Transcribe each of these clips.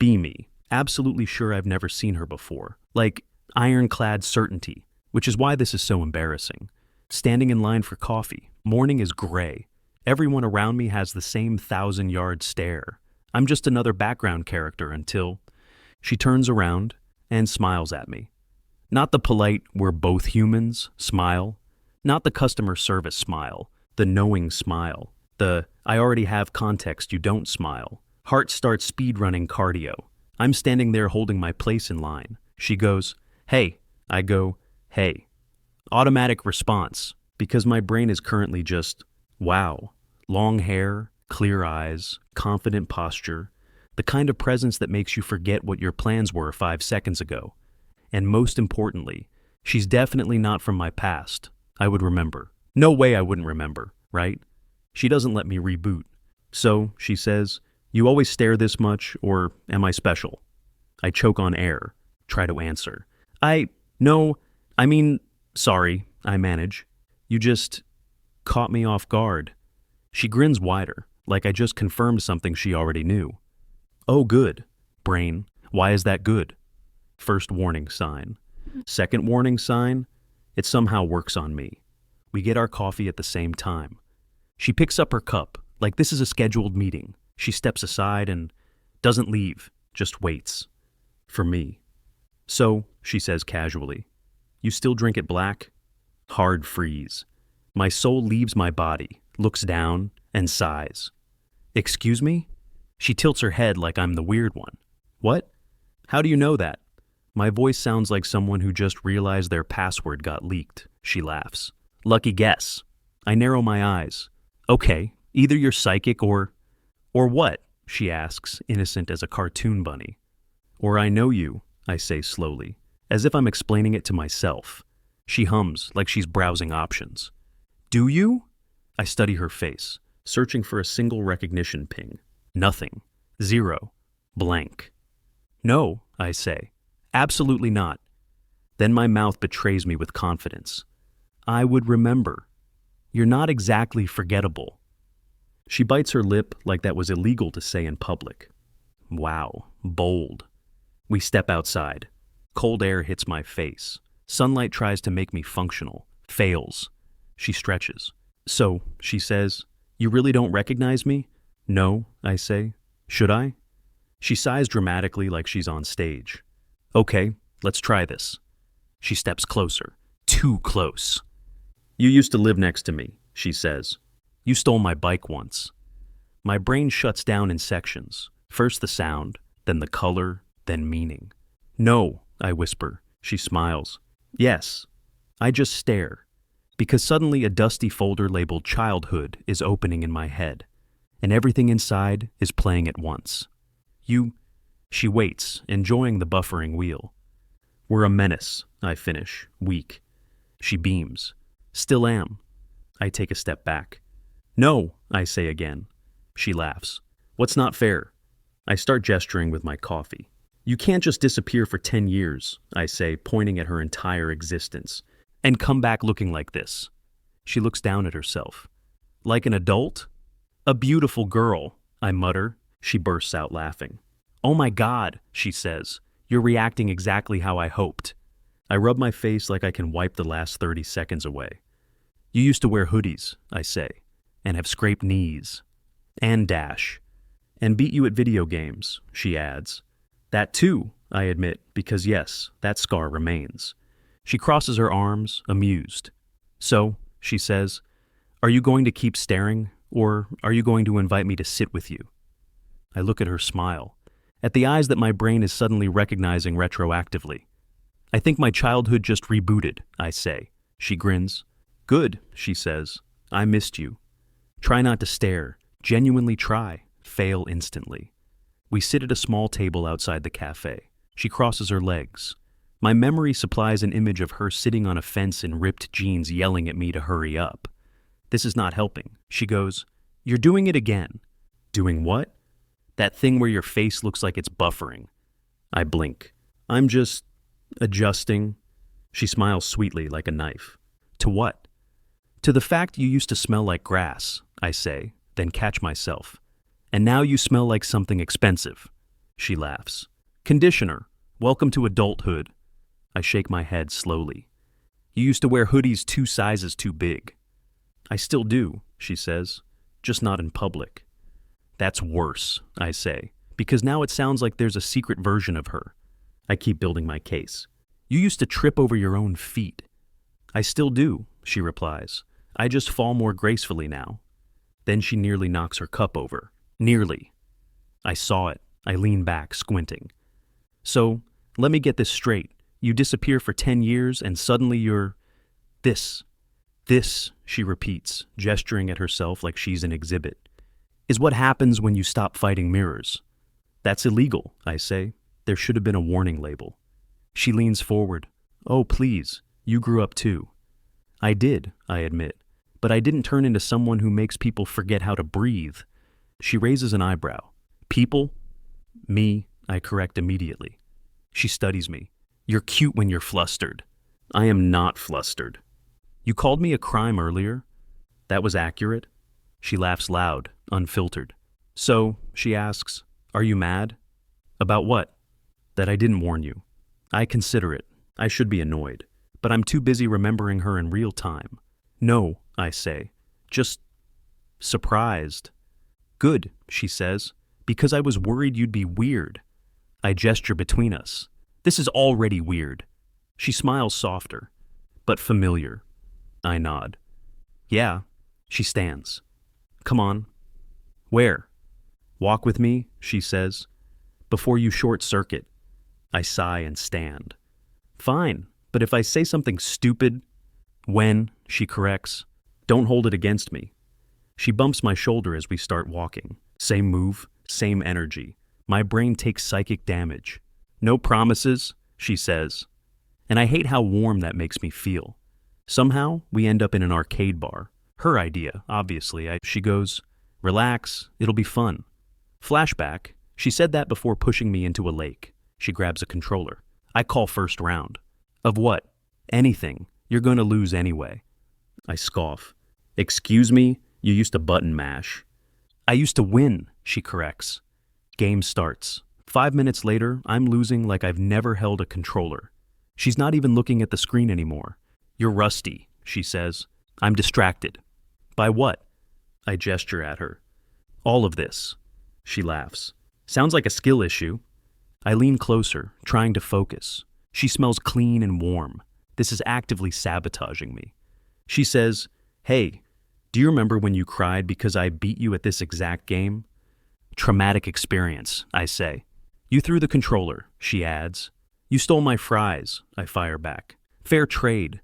beamy, absolutely sure I've never seen her before, like ironclad certainty, which is why this is so embarrassing. Standing in line for coffee, morning is gray. Everyone around me has the same 1,000-yard stare. I'm just another background character until she turns around and smiles at me. Not the polite, we're both humans smile, not the customer service smile, the knowing smile, the I already have context you don't smile. Heart starts speedrunning cardio. I'm standing there holding my place in line. She goes, "Hey." I go, "Hey." Automatic response, because my brain is currently just, wow. Long hair, clear eyes, confident posture, the kind of presence that makes you forget what your plans were 5 seconds ago. And most importantly, she's definitely not from my past. I would remember. No way I wouldn't remember, right? She doesn't let me reboot. So, she says, "You always stare this much, or am I special?" I choke on air, try to answer. No, I mean, sorry, I manage. You just caught me off guard. She grins wider, like I just confirmed something she already knew. Oh, good. Brain, why is that good? First warning sign. Second warning sign, it somehow works on me. We get our coffee at the same time. She picks up her cup, like this is a scheduled meeting. She steps aside and doesn't leave, just waits. For me. So, she says casually, "You still drink it black?" Hard freeze. My soul leaves my body, looks down, and sighs. "Excuse me?" She tilts her head like I'm the weird one. "What? How do you know that?" My voice sounds like someone who just realized their password got leaked. She laughs. "Lucky guess." I narrow my eyes. "Okay, either you're psychic or what?" she asks, innocent as a cartoon bunny. "Or I know you," I say slowly, as if I'm explaining it to myself. She hums like she's browsing options. "Do you?" I study her face, searching for a single recognition ping. Nothing. Zero. Blank. "No," I say. "Absolutely not." Then my mouth betrays me with confidence. "I would remember. You're not exactly forgettable." She bites her lip like that was illegal to say in public. Wow, bold. We step outside. Cold air hits my face. Sunlight tries to make me functional. Fails. She stretches. "So," she says, "you really don't recognize me?" "No," I say. "Should I?" She sighs dramatically like she's on stage. "Okay, let's try this." She steps closer. Too close. "You used to live next to me," she says. "You stole my bike once." My brain shuts down in sections. First the sound, then the color, then meaning. "No," I whisper. She smiles. "Yes." I just stare, because suddenly a dusty folder labeled childhood is opening in my head, and everything inside is playing at once. She waits, enjoying the buffering wheel. "We're a menace," I finish, weak. She beams. "Still am." I take a step back. "No," I say again. She laughs. "What's not fair?" I start gesturing with my coffee. "You can't just disappear for 10 years, I say, pointing at her entire existence, and come back looking like this. She looks down at herself. "Like an adult?" "A beautiful girl," I mutter. She bursts out laughing. "Oh my God," she says. "You're reacting exactly how I hoped." I rub my face like I can wipe the last 30 seconds away. "You used to wear hoodies," I say, "and have scraped knees. And dash. And beat you at video games," she adds. "That too," I admit, because yes, that scar remains. She crosses her arms, amused. "So," she says, "are you going to keep staring, or are you going to invite me to sit with you?" I look at her smile, at the eyes that my brain is suddenly recognizing retroactively. "I think my childhood just rebooted," I say. She grins. "Good," she says. "I missed you." Try not to stare. Genuinely try. Fail instantly. We sit at a small table outside the cafe. She crosses her legs. My memory supplies an image of her sitting on a fence in ripped jeans yelling at me to hurry up. This is not helping. She goes, "You're doing it again." "Doing what?" "That thing where your face looks like it's buffering." I blink. "I'm just adjusting." She smiles sweetly like a knife. "To what?" "To the fact you used to smell like grass," I say, then catch myself. "And now you smell like something expensive." she laughs. Conditioner. Welcome to adulthood. I shake my head slowly. You used to wear hoodies 2 sizes too big. I still do, she says, just not in public. That's worse, I say, because now it sounds like there's a secret version of her. I keep building my case. You used to trip over your own feet. I still do, she replies. I just fall more gracefully now. Then she nearly knocks her cup over. Nearly. I saw it. I lean back, squinting. So, let me get this straight. You disappear for 10 years and suddenly you're... This, she repeats, gesturing at herself like she's an exhibit, is what happens when you stop fighting mirrors. That's illegal, I say. There should have been a warning label. She leans forward. Oh, please, you grew up too. I did, I admit, but I didn't turn into someone who makes people forget how to breathe. She raises an eyebrow. People? Me, I correct immediately. She studies me. You're cute when you're flustered. I am not flustered. You called me a crime earlier? That was accurate? She laughs loud, unfiltered. So, she asks, are you mad? About what? That I didn't warn you. I consider it. I should be annoyed. But I'm too busy remembering her in real time. No, I say. Just surprised. Good, she says, because I was worried you'd be weird. I gesture between us. This is already weird. She smiles softer, but familiar. I nod. Yeah, she stands. Come on. Where? Walk with me, she says. Before you short circuit. I sigh and stand. Fine, but if I say something stupid, when, she corrects, don't hold it against me. She bumps my shoulder as we start walking. Same move, same energy. My brain takes psychic damage. No promises, she says. And I hate how warm that makes me feel. Somehow, we end up in an arcade bar. Her idea, obviously. She goes, relax, it'll be fun. Flashback, she said that before pushing me into a lake. She grabs a controller. I call first round. Of what? Anything. You're going to lose anyway. I scoff. Excuse me? You used to button mash. I used to win, she corrects. Game starts. 5 minutes later, I'm losing like I've never held a controller. She's not even looking at the screen anymore. You're rusty, she says. I'm distracted. By what? I gesture at her. All of this. She laughs. Sounds like a skill issue. I lean closer, trying to focus. She smells clean and warm. This is actively sabotaging me. She says, hey, do you remember when you cried because I beat you at this exact game? Traumatic experience, I say. You threw the controller, she adds. You stole my fries, I fire back. Fair trade.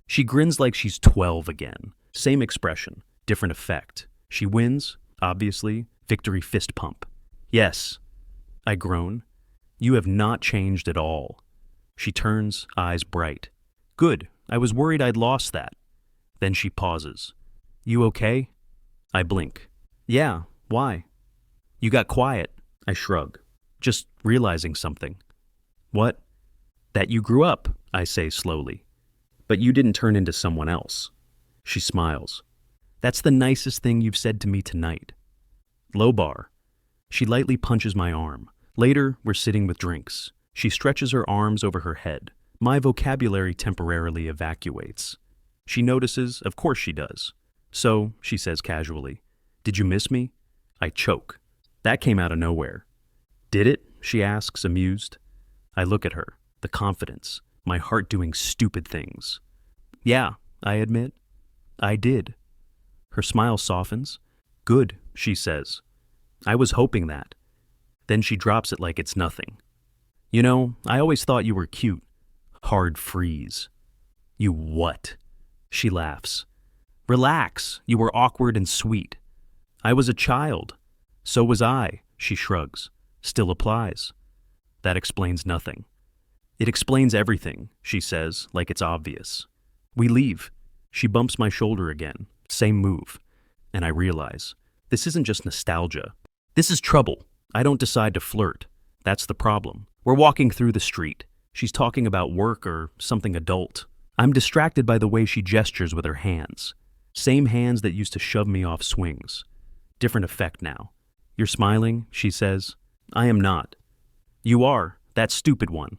She grins like she's 12 again. Same expression, different effect. She wins, obviously, victory fist pump. Yes, I groan. You have not changed at all. She turns, eyes bright. Good, I was worried I'd lost that. Then she pauses. You okay? I blink. Yeah, why? You got quiet, I shrug, just realizing something. What? That you grew up, I say slowly. But you didn't turn into someone else. She smiles. That's the nicest thing you've said to me tonight. Low bar. She lightly punches my arm. Later, we're sitting with drinks. She stretches her arms over her head. My vocabulary temporarily evacuates. She notices, of course she does. So, she says casually, did you miss me? I choke. That came out of nowhere. Did it? She asks, amused. I look at her, the confidence, my heart doing stupid things. Yeah, I admit. I did. Her smile softens. Good, she says. I was hoping that. Then she drops it like it's nothing. You know, I always thought you were cute. Hard freeze. You what? She laughs. Relax, you were awkward and sweet. I was a child. So was I, she shrugs. Still applies. That explains nothing. It explains everything, she says, like it's obvious. We leave. She bumps my shoulder again. Same move. And I realize, this isn't just nostalgia. This is trouble. I don't decide to flirt. That's the problem. We're walking through the street. She's talking about work or something adult. I'm distracted by the way she gestures with her hands. Same hands that used to shove me off swings. Different effect now. You're smiling, she says. I am not. You are, that stupid one.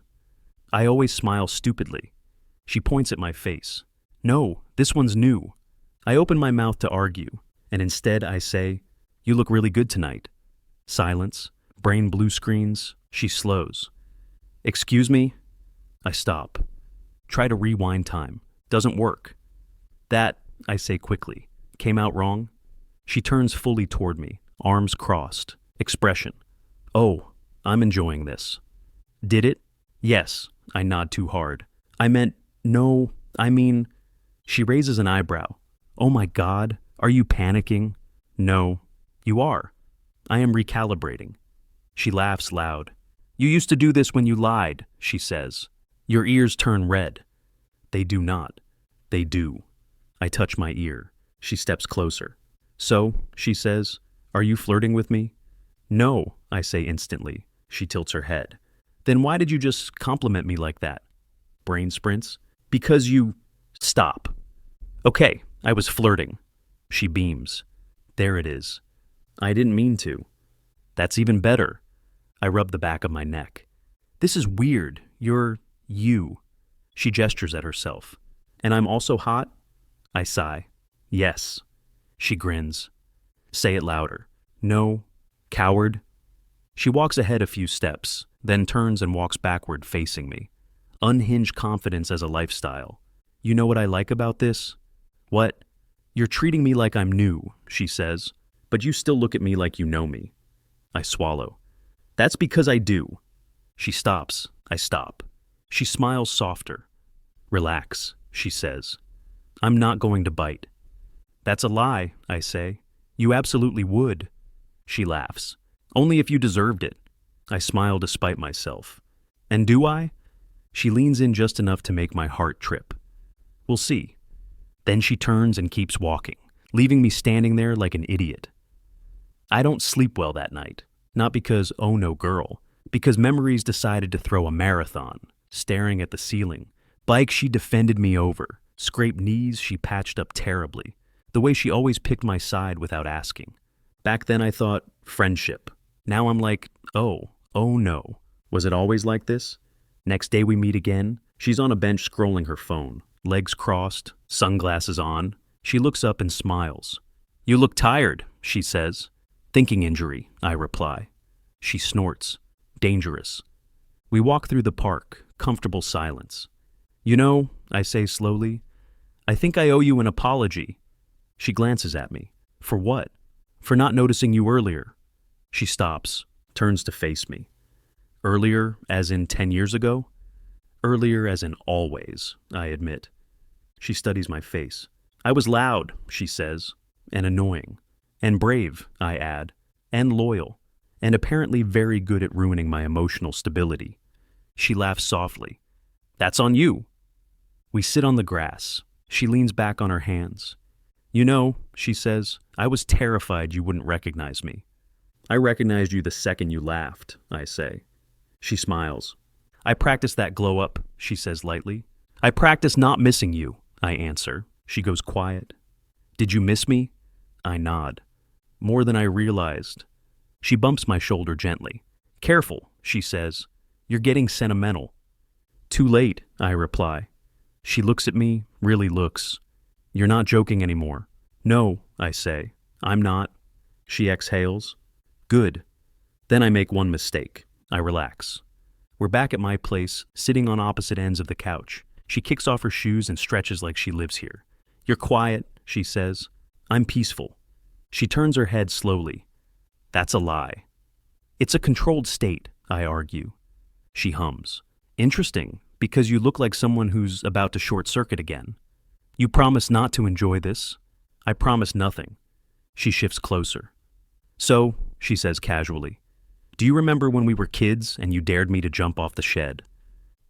I always smile stupidly. She points at my face. No, this one's new. I open my mouth to argue, and instead I say, you look really good tonight. Silence, brain blue screens, she slows. Excuse me? I stop. Try to rewind time. Doesn't work. That, I say quickly, came out wrong. She turns fully toward me, arms crossed, expression. Oh, I'm enjoying this. Did it? Yes, I nod too hard. I meant, no, I mean, she raises an eyebrow. Oh my God, are you panicking? No, you are. I am recalibrating. She laughs loud. You used to do this when you lied, she says. Your ears turn red. They do not. They do. I touch my ear. She steps closer. So, she says, are you flirting with me? No, I say instantly. She tilts her head. Then why did you just compliment me like that? Brain sprints. Because you... Stop. Okay, I was flirting. She beams. There it is. I didn't mean to. That's even better. I rub the back of my neck. This is weird. You're you. She gestures at herself. And I'm also hot? I sigh. Yes. She grins. Say it louder. No. Coward. She walks ahead a few steps, then turns and walks backward facing me. Unhinged confidence as a lifestyle. You know what I like about this? What? You're treating me like I'm new, she says, but you still look at me like you know me. I swallow. That's because I do. She stops. I stop. She smiles softer. Relax, she says. I'm not going to bite. That's a lie, I say. You absolutely would. She laughs. Only if you deserved it. I smile despite myself. And do I? She leans in just enough to make my heart trip. We'll see. Then she turns and keeps walking, leaving me standing there like an idiot. I don't sleep well that night. Not because, oh no girl, because memories decided to throw a marathon, staring at the ceiling. Bike she defended me over. Scraped knees she patched up terribly. The way she always picked my side without asking. Back then I thought, friendship. Now I'm like, oh no. Was it always like this? Next day we meet again. She's on a bench scrolling her phone, legs crossed, sunglasses on. She looks up and smiles. You look tired, she says. Thinking injury, I reply. She snorts. Dangerous. We walk through the park, comfortable silence. You know, I say slowly, I think I owe you an apology. She glances at me. For what? For not noticing you earlier. She stops, turns to face me. Earlier, as in 10 years ago? Earlier, as in always, I admit. She studies my face. I was loud, she says, and annoying. And brave, I add, and loyal, and apparently very good at ruining my emotional stability. She laughs softly. That's on you. We sit on the grass. She leans back on her hands. You know, she says, I was terrified you wouldn't recognize me. I recognized you the second you laughed, I say. She smiles. I practice that glow up, she says lightly. I practice not missing you, I answer. She goes quiet. Did you miss me? I nod. More than I realized. She bumps my shoulder gently. Careful, she says. You're getting sentimental. Too late, I reply. She looks at me, really looks. You're not joking anymore. No, I say. I'm not. She exhales. Good. Then I make one mistake. I relax. We're back at my place, sitting on opposite ends of the couch. She kicks off her shoes and stretches like she lives here. You're quiet, she says. I'm peaceful. She turns her head slowly. That's a lie. It's a controlled state, I argue. She hums. Interesting, because you look like someone who's about to short circuit again. You promise not to enjoy this. I promise nothing. She shifts closer. So, she says casually, do you remember when we were kids and you dared me to jump off the shed?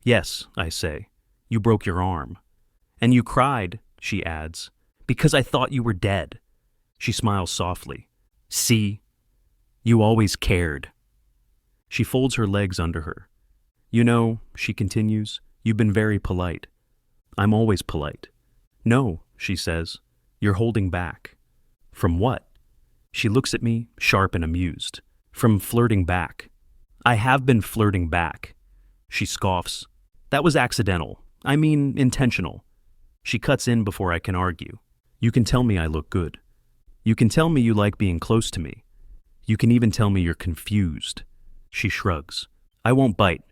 Yes, I say. You broke your arm. And you cried, she adds, because I thought you were dead. She smiles softly. See? You always cared. She folds her legs under her. You know, she continues, you've been very polite. I'm always polite. No, she says, you're holding back. From what? She looks at me, sharp and amused. From flirting back. I have been flirting back. She scoffs. That was accidental. I mean, intentional. She cuts in before I can argue. You can tell me I look good. You can tell me you like being close to me. You can even tell me you're confused. She shrugs. I won't bite.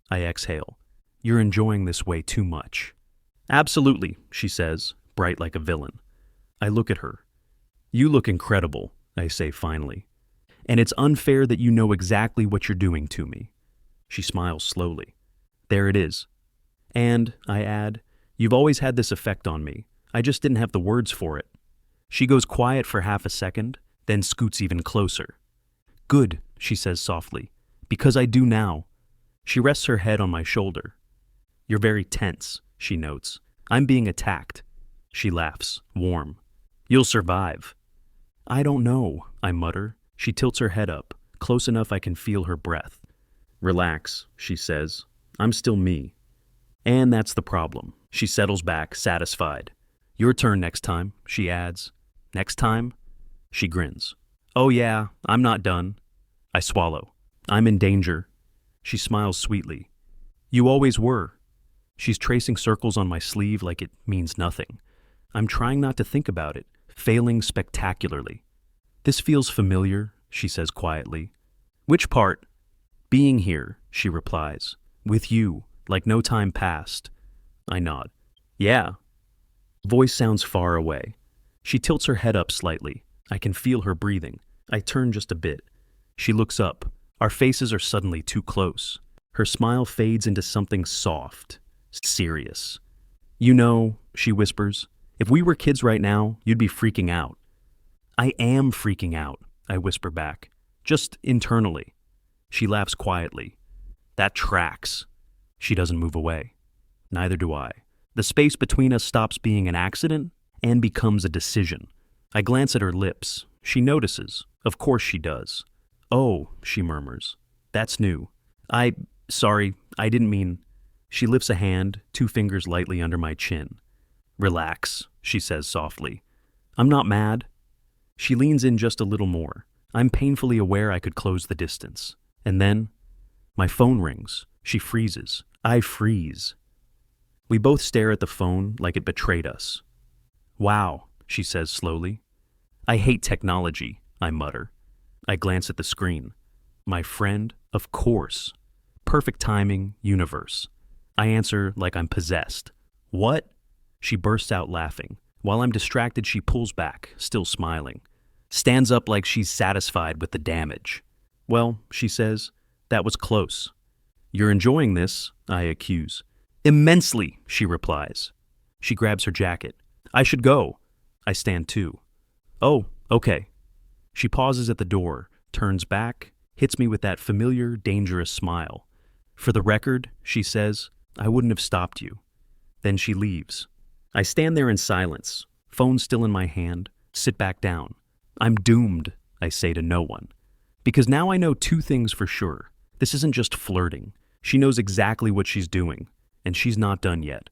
I exhale. You're enjoying this way too much. Absolutely, she says, bright like a villain. I look at her. You look incredible, I say finally. And it's unfair that you know exactly what you're doing to me. She smiles slowly. There it is. And, I add, you've always had this effect on me. I just didn't have the words for it. She goes quiet for half a second, then scoots even closer. Good, she says softly, because I do now. She rests her head on my shoulder. You're very tense, she notes. I'm being attacked. She laughs, warm. You'll survive. I don't know, I mutter. She tilts her head up, close enough I can feel her breath. Relax, she says. I'm still me. And that's the problem. She settles back, satisfied. Your turn next time, she adds. Next time? She grins. Oh yeah, I'm not done. I swallow. I'm in danger. She smiles sweetly. You always were. She's tracing circles on my sleeve like it means nothing. I'm trying not to think about it, failing spectacularly. This feels familiar, she says quietly. Which part? Being here, she replies. With you, like no time passed. I nod. Yeah. Voice sounds far away. She tilts her head up slightly. I can feel her breathing. I turn just a bit. She looks up. Our faces are suddenly too close. Her smile fades into something soft, serious. You know, she whispers, if we were kids right now, you'd be freaking out. I am freaking out, I whisper back, just internally. She laughs quietly. That tracks. She doesn't move away. Neither do I. The space between us stops being an accident and becomes a decision. I glance at her lips. She notices. Of course she does. Oh, she murmurs. That's new. Sorry, I didn't mean... She lifts a hand, 2 fingers lightly under my chin. Relax, she says softly. I'm not mad. She leans in just a little more. I'm painfully aware I could close the distance. And then, my phone rings. She freezes. I freeze. We both stare at the phone like it betrayed us. Wow, she says slowly. I hate technology, I mutter. I glance at the screen. My friend, of course. Perfect timing, universe. I answer like I'm possessed. What? She bursts out laughing. While I'm distracted, she pulls back, still smiling. Stands up like she's satisfied with the damage. Well, she says, that was close. You're enjoying this, I accuse. Immensely, she replies. She grabs her jacket. I should go. I stand too. Oh, okay. She pauses at the door, turns back, hits me with that familiar, dangerous smile. For the record, she says, I wouldn't have stopped you. Then she leaves. I stand there in silence, phone still in my hand, sit back down. I'm doomed, I say to no one. Because now I know 2 things for sure. This isn't just flirting. She knows exactly what she's doing, and she's not done yet.